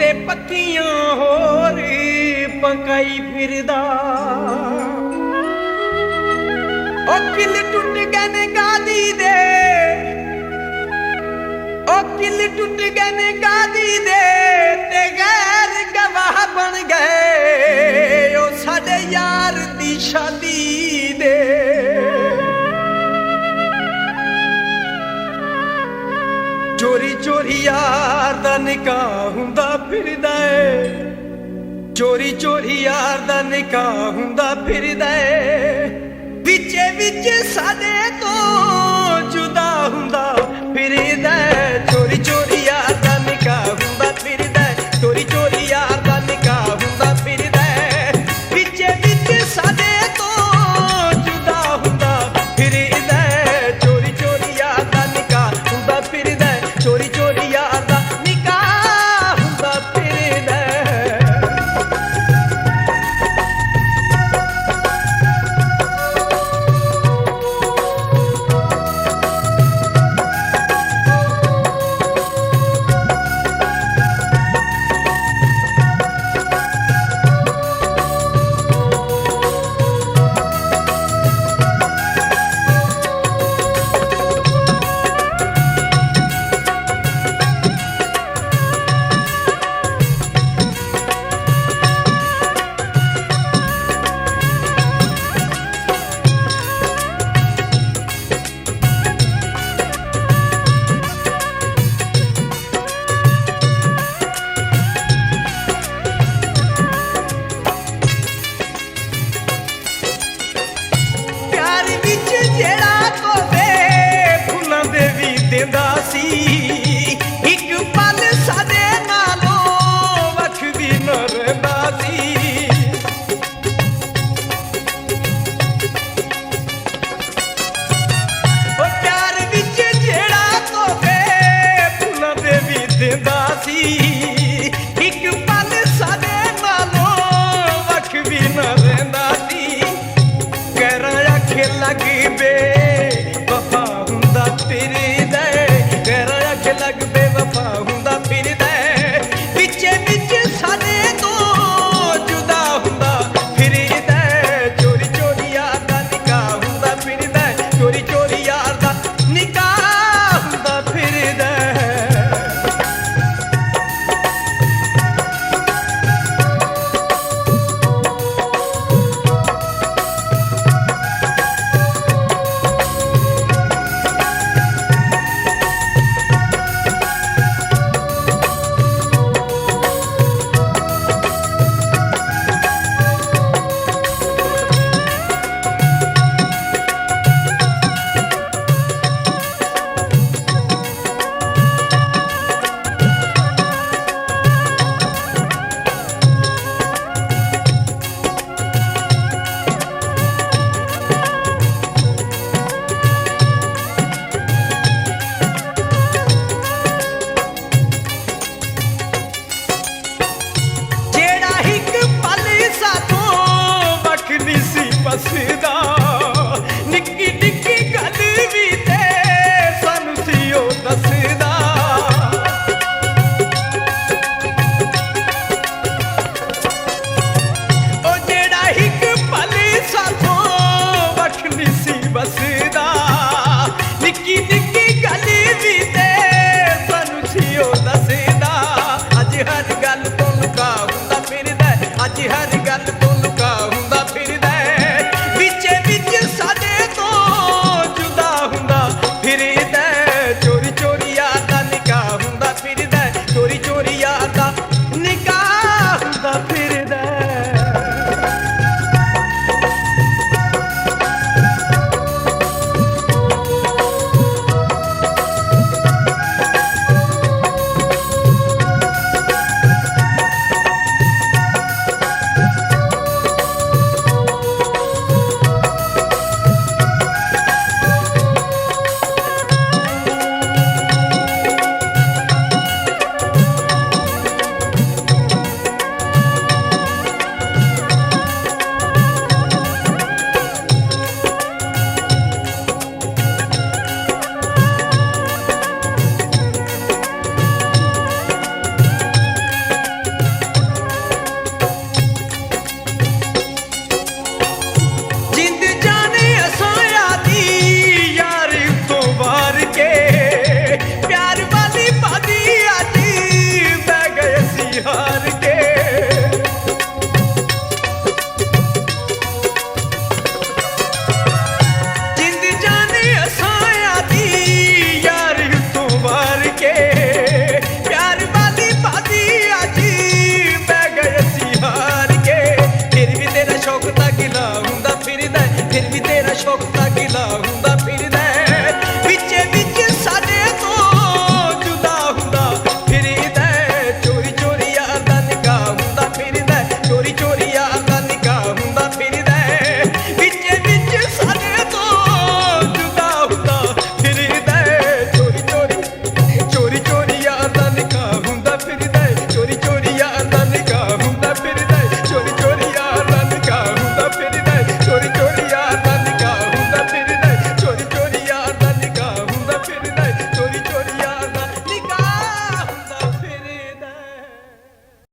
ते पत्तियां होर पकाई फिरदा ओ किल टुट गए ने गादी दे ओ किल टुट गए ने गादी दे ते गैर गवाह बन गए ओ साडे यार दी शादी दे चोरी चोरी यार दा निकाह हुंदा फिरदा है चोरी चोरी यार दा निकाह हुंदा फिरदा है विचे विच साडे तो जुदा हुंदा फिरदा है चोरी चोरी यार दा निकाह हुंदा फिरदा है चोरी चोरी यार दा निकाह हुंदा फिरदा है विचे विच साडे तो जुदा हुंदा फिरदा है चोरी चोरी यार दा निकाह हुंदा फिरदा है चोरी चोरी यार दा निकाह हुंदा फिरदा है एक पल साडे नालों वखदी न रहिंदा सी ओ प्यार विच जेड़ा तोहफे फुल्लां दे वी देंदा सी एक पल साडे नालों वखदी न रहिंदा सी कहरा आखे लग बे वफा हुंदा फिरदा लग बे